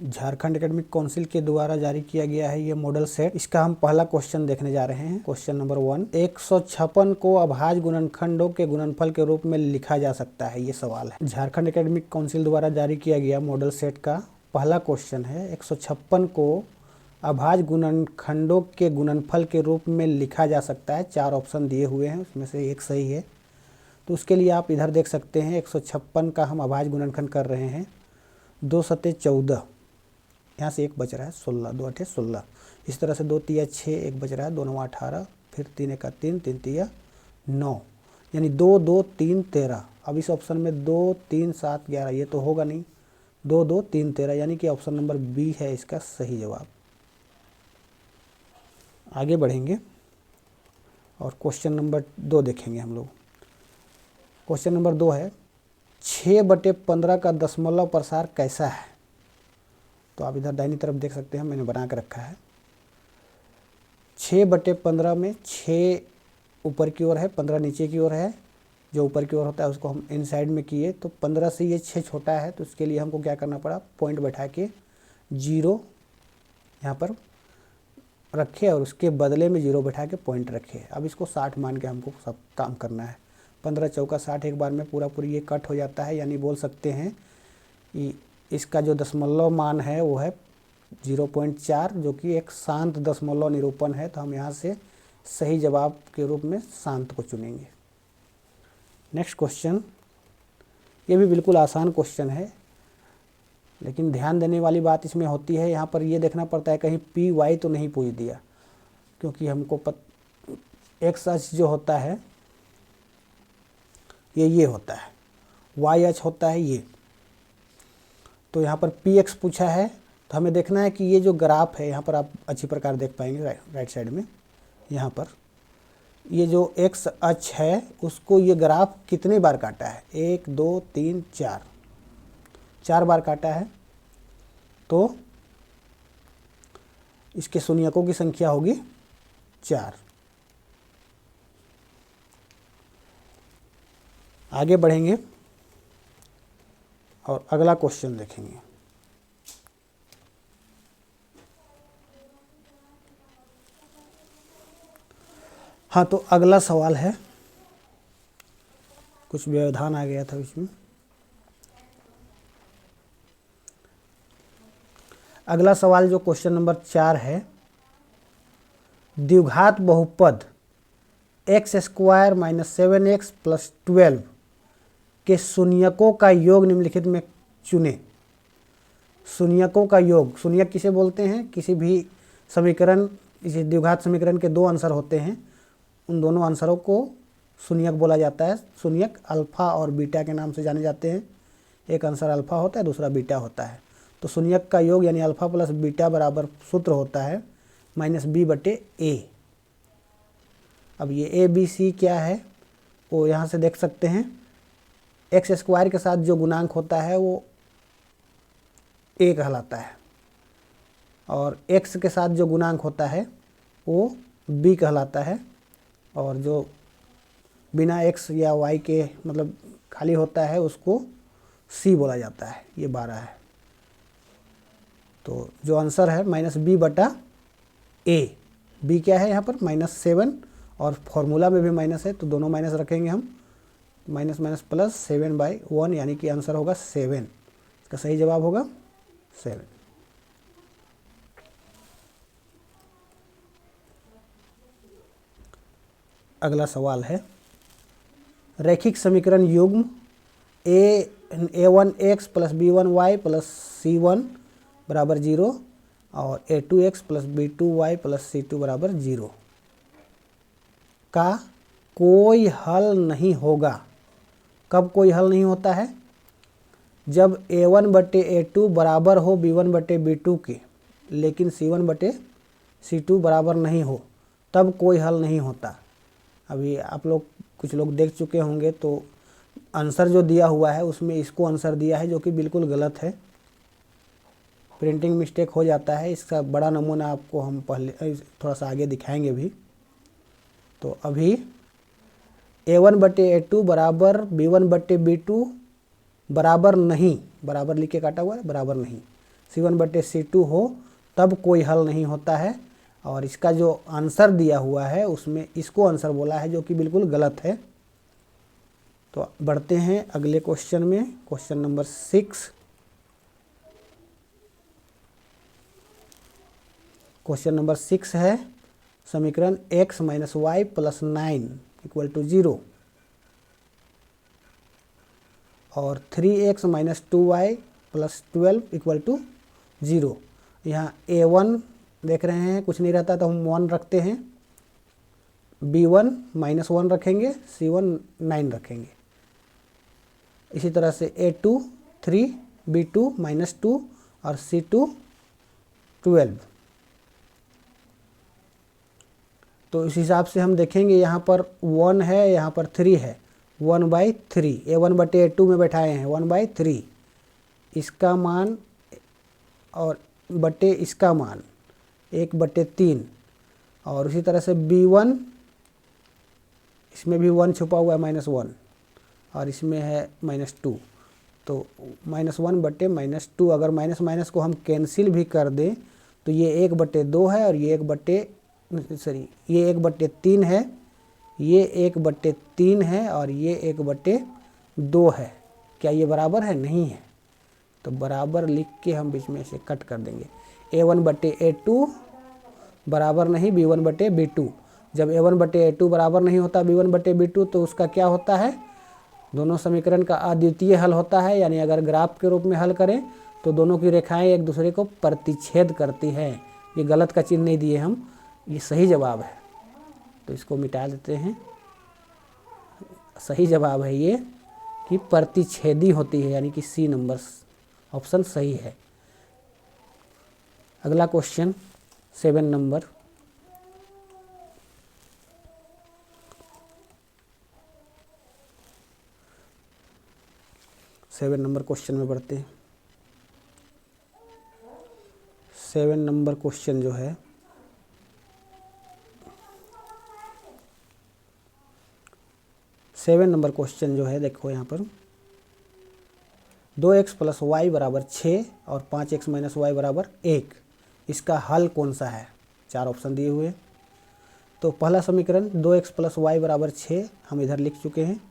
Jharkhand academic council के द्वारा जारी किया गया है ये मॉडल सेट। इसका हम पहला क्वेश्चन देखने जा रहे हैं। क्वेश्चन नंबर 1, 156 को अभाज्य गुणनखंडों के गुणनफल के रूप में लिखा जा सकता है, ये सवाल है। झारखंड एकेडमिक काउंसिल द्वारा जारी किया गया मॉडल सेट का पहला क्वेश्चन है। 156 को अभाज्य गुणनखंडों के गुणनफल के रूप में लिखा जा सकता है। 4 ऑप्शन दिए हुए हैं, उसमें से एक सही है। तो उसके लिए आप इधर देख सकते हैं 156 का हम अभाज्य गुणनखंड कर रहे हैं। 2 सते 14, यहाँ से एक बच रहा है 16, 2 8 16। इस तरह से 2 तिया 6, एक बच रहा है 2 9 18, फिर 3 1 3, 3 तिया 9, यानी 2 2 3 13। अब इस ऑप्शन में 2 3 7 11 ये तो होगा नहीं, 2 2 3 13, यानी कि ऑप्शन नंबर बी है इसका सही जवाब। आगे बढ़ेंगे और क्वेश्चन नंबर 2 देखेंगे हम लोग। क्वेश्चन नंबर 2 है 6/15 का दशमलव प्रसार कैसा है। तो आप इधर दाहिनी तरफ देख सकते हैं, मैंने बना के रखा है। 6/15 में 6 ऊपर की ओर है, 15 नीचे की ओर है। जो ऊपर की ओर होता है उसको हम इन साइड में किए, तो 15 से ये 6 छोटा है, तो इसके लिए हमको क्या करना पड़ा, पॉइंट बैठा के 0 यहाँ पर रखे और उसके बदले में 0 बैठा के पॉइंट रखे। अब इसको 60 मान के हमको सब काम करना है। 15 चौका 60 एक बार में पूरा पूरी ये कट हो जाता है, यानी बोल सकते हैं कि इसका जो दशमलव मान है वो है 0.4, जो कि एक शांत दशमलव निरूपण है। तो हम यहाँ से सही जवाब के रूप में शांत को चुनेंगे। नेक्स्ट क्वेश्चन, ये भी बिल्कुल आसान क्वेश्चन है, लेकिन ध्यान देने वाली बात इसमें होती है, यहाँ पर ये देखना पड़ता है कहीं पी वाई तो नहीं पूछ दिया, क्योंकि हमको एक्स अक्ष जो होता है ये होता है, वाई अक्ष होता है ये। तो यहाँ पर पी एक्स पूछा है, तो हमें देखना है कि ये जो ग्राफ है, यहाँ पर आप अच्छी प्रकार देख पाएंगे राइट साइड में, यहाँ पर ये जो एक्स अक्ष है उसको ये ग्राफ कितने बार काटा है, 1 2 3 4 बार काटा है। तो इसके शून्यकों की संख्या होगी 4। आगे बढ़ेंगे और अगला क्वेश्चन देखेंगे। हाँ, तो अगला सवाल है, कुछ व्यवधान आ गया था इसमें। अगला सवाल जो क्वेश्चन नंबर 4 है, द्विघात बहुपद x² - 7x + 12 के शून्यकों का योग निम्नलिखित में चुने। शून्यकों का योग, शून्यक किसे बोलते हैं, किसी भी समीकरण, इसी द्विघात समीकरण के 2 आंसर होते हैं, उन दोनों आंसरों को शून्यक बोला जाता है। शून्यक अल्फा और बीटा के नाम से जाने जाते हैं। एक आंसर अल्फा होता है, दूसरा बीटा होता है। तो शून्यक का योग यानी अल्फा प्लस बीटा बराबर सूत्र होता है -b/a। अब ये ए बी सी क्या है वो यहाँ से देख सकते हैं। x² के साथ जो गुणांक होता है वो a कहलाता है, और x के साथ जो गुणांक होता है वो b कहलाता है, और जो बिना x या y के मतलब खाली होता है उसको c बोला जाता है। ये 12 है। तो जो आंसर है -b/a। b क्या है यहाँ पर -7, और फॉर्मूला में भी माइनस है, तो दोनों माइनस रखेंगे हम, माइनस माइनस प्लस 7/1, यानी कि आंसर होगा 7। इसका सही जवाब होगा 7। अगला सवाल है, रैखिक समीकरण युग्म a1x + b1y + c1 = 0 और a2x + b2y + c2 = 0 का कोई हल नहीं होगा। कब कोई हल नहीं होता है? जब a1/a2 बराबर हो b1/b2 के, लेकिन c1/c2 बराबर नहीं हो, तब कोई हल नहीं होता। अभी आप लोग कुछ लोग देख चुके होंगे, तो आंसर जो दिया हुआ है उसमें इसको आंसर दिया है, जो कि बिल्कुल गलत है। प्रिंटिंग मिस्टेक हो जाता है। इसका बड़ा नमूना आपको हम पहले थोड़ा सा आगे दिखाएंगे भी। तो अभी a1/a2 बराबर b1/b2 बराबर नहीं, बराबर लिख के काटा हुआ है, बराबर नहीं। C1/C2 हो तब कोई हल नहीं होता है। और इसका जो आंसर दिया हुआ है उसमें इसको आंसर बोला है, जो कि बिल्कुल गलत है। तो बढ़ते हैं अगले क्वेश्चन में, क्वेश्चन नंबर 6। क्वेश्चन नंबर 6 है समीकरण x - y + 9 = 0 और 3x - 2y + 12 = 0। यहाँ a1 देख रहे हैं कुछ नहीं रहता तो हम 1 रखते हैं, b1 -1 रखेंगे, c1 9 रखेंगे। इसी तरह से a2 3, b2 -2 और c2 12। तो इस हिसाब से हम देखेंगे, यहाँ पर 1 है, यहाँ पर 3 है, 1/3 a1/a2 में बैठाए हैं 1/3 इसका मान और बटे इसका मान 1/3। और उसी तरह से b1 इसमें भी 1 छुपा हुआ है -1 और इसमें है -2। तो -1/-2, अगर माइनस को हम कैंसिल भी कर दें तो ये 1/2 है और ये 1/3 है, ये 1/3 है और ये 1/2 है। क्या ये बराबर है? नहीं है। तो बराबर लिख के हम बीच में से कट कर देंगे। a1/a2 बराबर नहीं b1/b2। जब a1/a2 बराबर नहीं होता b1/b2 तो उसका क्या होता है? दोनों समीकरण का अद्वितीय हल होता है, यानी अगर ग्राफ के रूप में हल करें तो दोनों की रेखाएं एक दूसरे को प्रतिच्छेद करती हैं। ये गलत का चिन्ह नहीं दिए हम, ये सही जवाब है, तो इसको मिटा देते हैं। सही जवाब है ये कि प्रतिच्छेदी होती है, यानी कि सी नंबर ऑप्शन सही है। अगला क्वेश्चन 7 नंबर। क्वेश्चन में बढ़ते हैं। 7 नंबर क्वेश्चन जो है देखो यहाँ पर 2x + y = 6 और 5x - y = 1। इसका हल कौन सा है? 4 ऑप्शन दिए हुए हैं। तो पहला समीकरण 2x + y = 6 हम इधर लिख चुके हैं।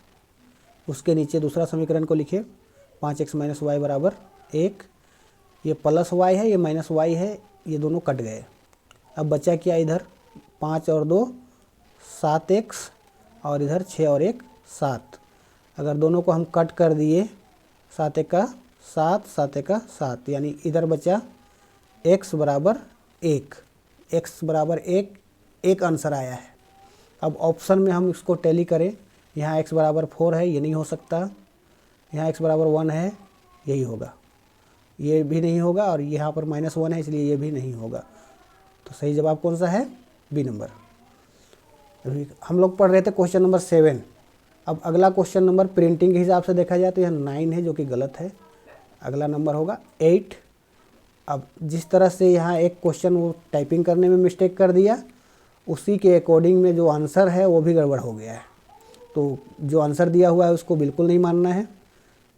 उसके नीचे दूसरा समीकरण को लिखे 5x - y = 1। ये प्लस y है, ये माइनस y है, ये दोनों कट गए। अब बचा क्या इधर? 5 और 2 7x और इधर 6 और 1 7। अगर दोनों को हम कट कर दिए 7 × 7 7 × 7, यानी इधर बचा x = 1। x = 1, एक आंसर आया है। अब ऑप्शन में हम इसको टैली करें, यहाँ x = 4 है, ये नहीं हो सकता। यहाँ x = 1 है, यही होगा। ये भी नहीं होगा और यहाँ पर -1 है, इसलिए ये भी नहीं होगा। तो सही जवाब कौन सा है? B number. हम लोग पढ़ रहे थे क्वेश्चन नंबर 7। अब अगला क्वेश्चन नंबर प्रिंटिंग के हिसाब से देखा जाए तो यह 9 है, जो कि गलत है। अगला नंबर होगा 8। अब जिस तरह से यहाँ एक क्वेश्चन वो टाइपिंग करने में मिस्टेक कर दिया, उसी के अकॉर्डिंग में जो आंसर है वो भी गड़बड़ हो गया है। तो जो आंसर दिया हुआ है उसको बिल्कुल नहीं मानना है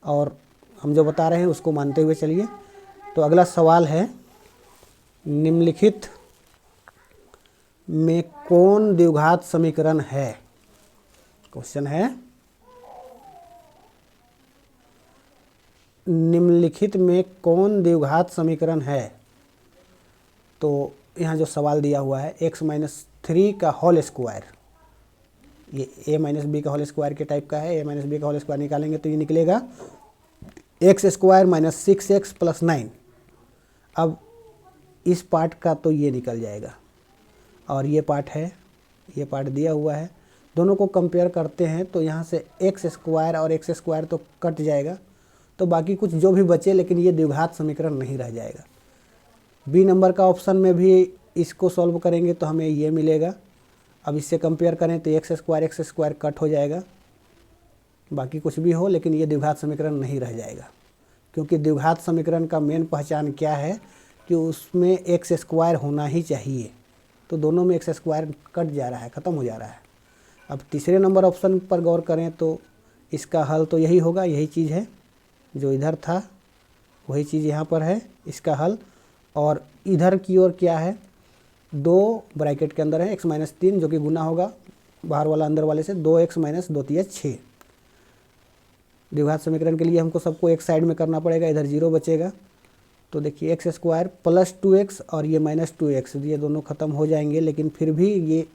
और हम जो बता रहे हैं उसको मानते हुए चलिए। तो अगला सवाल है, निम्नलिखित में कौन द्विघात समीकरण है? क्वेश्चन है निम्नलिखित में कौन द्विघात समीकरण है? तो यहाँ जो सवाल दिया हुआ है x - 3 का होल स्क्वायर, ये a - b का होल स्क्वायर के टाइप का है। a - b का होल स्क्वायर निकालेंगे तो ये निकलेगा x² - 6x + 9। अब इस पार्ट का तो ये निकल जाएगा और ये पार्ट है, ये पार्ट दिया हुआ है। दोनों को कंपेयर करते हैं तो यहाँ से x² और x² तो कट जाएगा, तो बाकी कुछ जो भी बचे, लेकिन ये द्विघात समीकरण नहीं रह जाएगा। बी नंबर का ऑप्शन में भी इसको सॉल्व करेंगे तो हमें ये मिलेगा। अब इससे कंपेयर करें तो x² कट हो जाएगा, बाकी कुछ भी हो, लेकिन ये द्विघात समीकरण नहीं रह जाएगा। क्योंकि द्विघात समीकरण का मेन पहचान क्या है कि उसमें x² होना ही चाहिए। तो दोनों में x² कट जा रहा है, ख़त्म हो जा रहा है। अब तीसरे नंबर ऑप्शन पर गौर करें तो इसका हल तो यही होगा, यही चीज़ है जो इधर था। वही चीज़ यहाँ पर है इसका हल। और इधर की ओर क्या है, 2 ब्रैकेट के अंदर है x माइनस 3 जो कि गुना होगा बाहर वाला अंदर वाले से, 2x माइनस 2 3 6। द्विघात समीकरण के लिए हमको सबको एक साइड में करना पड़ेगा, इधर 0 बचेगा। तो देखिए एक्स स्क्वायर प्लस 2x और ये माइनस 2x, ये दोनों खत्म हो जाएंगे, लेकिन फिर भी ये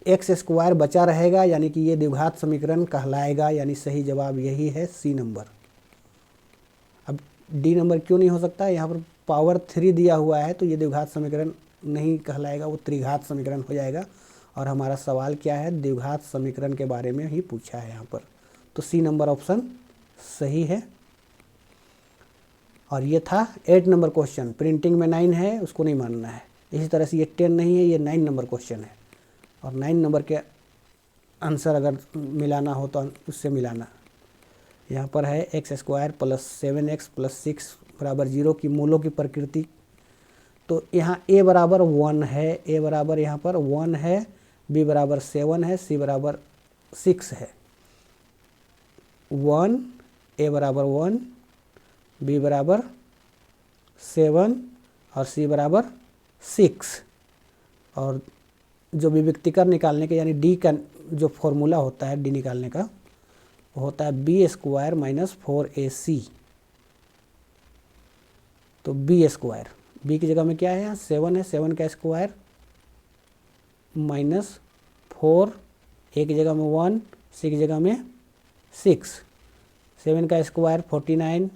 एक्स स्क्वायर बचा रहेगा, यानी कि ये द्विघात समीकरण कहलाएगा। यानी सही जवाब यही है, सी नंबर। अब डी नंबर क्यों नहीं हो सकता, यहाँ पर पावर 3 दिया हुआ है तो ये द्विघात समीकरण नहीं कहलाएगा, वो त्रिघात समीकरण हो जाएगा। और हमारा सवाल क्या है, द्विघात समीकरण के बारे में ही पूछा है यहाँ पर। तो सी नंबर ऑप्शन सही है। और ये था 8 नंबर क्वेश्चन। प्रिंटिंग में 9 है, उसको नहीं मानना है। इसी तरह से ये 10 नहीं है, ये 9 नंबर क्वेश्चन है। और 9 नंबर के आंसर अगर मिलाना हो तो उससे मिलाना। यहाँ पर है x square plus 7x plus 6 बराबर 0 की मूलों की प्रकृति। तो यहाँ a बराबर 1 है, a बराबर यहाँ पर 1 है, b बराबर 7 है, c बराबर 6 है। 1, a बराबर 1, b बराबर 7 और c बराबर 6। और जो विविक्तिकर निकालने के यानी डी का जो फॉर्मूला होता है डी निकालने का, वो होता है बी स्क्वायर माइनस 4ac। तो बी स्क्वायर, बी की जगह में क्या है, यहाँ 7 है, 7 का स्क्वायर माइनस 4, ए की जगह में 1, सी की जगह में 6, 7 का स्क्वायर 49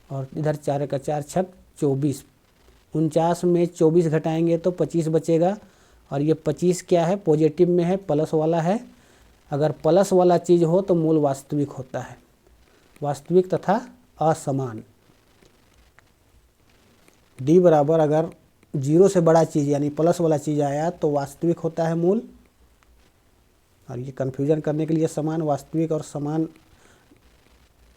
और इधर 4 का 4 छक 24। 49 में 24 घटाएंगे तो 25 बचेगा। और ये 25 क्या है, पॉजिटिव में है, प्लस वाला है। अगर प्लस वाला चीज़ हो तो मूल वास्तविक होता है, वास्तविक तथा असमान। डी बराबर अगर 0 से बड़ा चीज़ यानी प्लस वाला चीज़ आया तो वास्तविक होता है मूल। और ये कन्फ्यूजन करने के लिए समान, वास्तविक और समान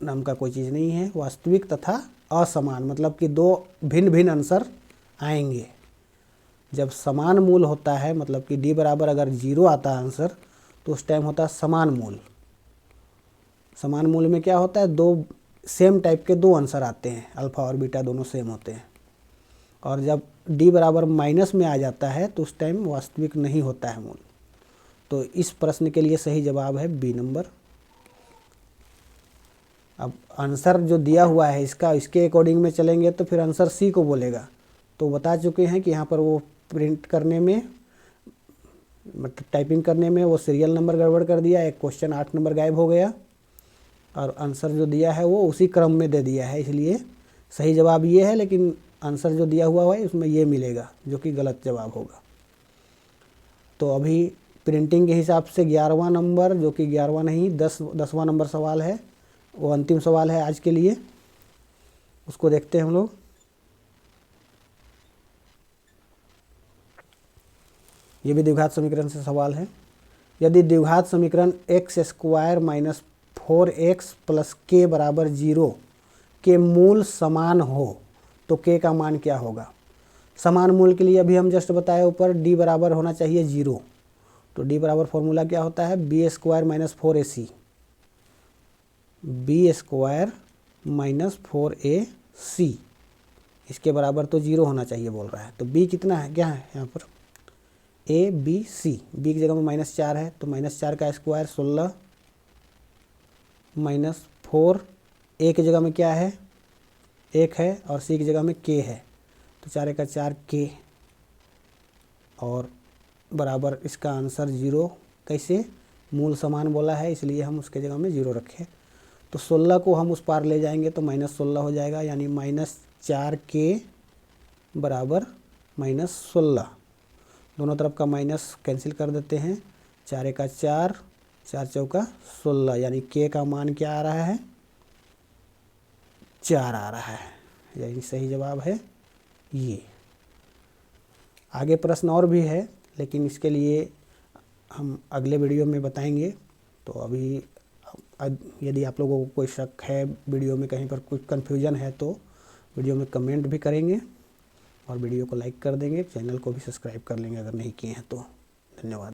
नाम का कोई चीज़ नहीं है। वास्तविक तथा असमान मतलब कि 2 भिन्न भिन्न आंसर आएंगे। जब समान मूल होता है मतलब कि डी बराबर अगर 0 आता है आंसर तो उस टाइम होता है समान मूल। समान मूल में क्या होता है, 2 सेम टाइप के 2 आंसर आते हैं, अल्फ़ा और बीटा दोनों सेम होते हैं। और जब डी बराबर माइनस में आ जाता है तो उस टाइम वास्तविक नहीं होता है मूल। तो इस प्रश्न के लिए सही जवाब है बी नंबर। अब आंसर जो दिया हुआ है इसका, इसके अकॉर्डिंग में चलेंगे तो फिर आंसर सी को बोलेगा। तो बता चुके हैं कि यहाँ पर वो प्रिंट करने में मतलब टाइपिंग करने में वो सीरियल नंबर गड़बड़ कर दिया, एक क्वेश्चन 8 नंबर गायब हो गया और आंसर जो दिया है वो उसी क्रम में दे दिया है। इसलिए सही जवाब ये है, लेकिन आंसर जो दिया हुआ है उसमें ये मिलेगा जो कि गलत जवाब होगा। तो अभी प्रिंटिंग के हिसाब से 11वां नंबर, जो कि 11वां नहीं 10वां नंबर सवाल है, वो अंतिम सवाल है आज के लिए, उसको देखते हैं हम लोग। ये भी द्विघात समीकरण से सवाल है। यदि द्विघात समीकरण x square minus 4x plus के बराबर 0 के मूल समान हो तो के का मान क्या होगा। समान मूल के लिए अभी हम जस्ट बताए ऊपर डी बराबर होना चाहिए 0। तो डी बराबर फॉर्मूला क्या होता है, B square minus 4ac, B square minus 4ac इसके बराबर तो 0 होना चाहिए बोल रहा है। तो बी कितना है, क्या है यहाँ पर ए बी सी, बी की जगह में -4 है तो -4 का स्क्वायर 16 माइनस 4, ए की जगह में क्या है 1 है और सी की जगह में के है तो 4 का 4 के और बराबर इसका आंसर 0। कैसे, मूल समान बोला है इसलिए हम उसके जगह में 0 रखें। तो 16 को हम उस पार ले जाएंगे तो -16 हो जाएगा, यानी -4 के बराबर -16। दोनों तरफ का माइनस कैंसिल कर देते हैं, 4 का 4, 4 चौका 16, यानी के का मान क्या आ रहा है 4 आ रहा है, यानी सही जवाब है ये। आगे प्रश्न और भी है लेकिन इसके लिए हम अगले वीडियो में बताएंगे। तो अभी यदि आप लोगों को कोई शक है वीडियो में, कहीं पर कुछ कन्फ्यूजन है तो वीडियो में कमेंट भी करेंगे और वीडियो को लाइक कर देंगे, चैनल को भी सब्सक्राइब कर लेंगे अगर नहीं किए हैं तो। धन्यवाद।